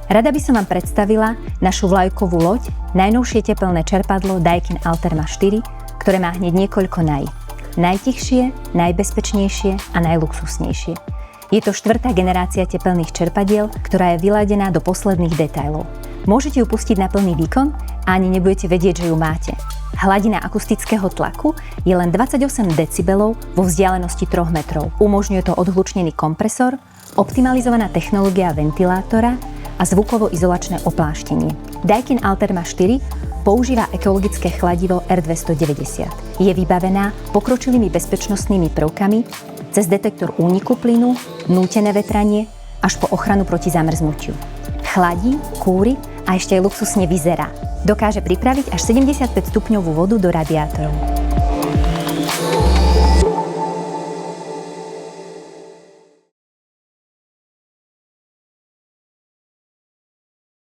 Rada by som vám predstavila našu vlajkovú loď, najnovšie tepelné čerpadlo Daikin Alterma 4, ktoré má hneď niekoľko najtichšie, najbezpečnejšie a najluxusnejšie. Je to 4. generácia tepelných čerpadiel, ktorá je vyladená do posledných detailov. Môžete ju pustiť na plný výkon a ani nebudete vedieť, že ju máte. Hladina akustického tlaku je len 28 decibelov vo vzdialenosti 3 metrov. Umožňuje to odhlučnený kompresor, optimalizovaná technológia ventilátora a zvukovo-izolačné opláštenie. Daikin Alterma 4 používa ekologické chladivo R290. Je vybavená pokročilými bezpečnostnými prvkami cez detektor úniku plynu, nútené vetranie až po ochranu proti zamrznutiu. Chladí, kúri a ešte aj luxusne vyzerá. Dokáže pripraviť až 75 stupňovú vodu do radiátorov.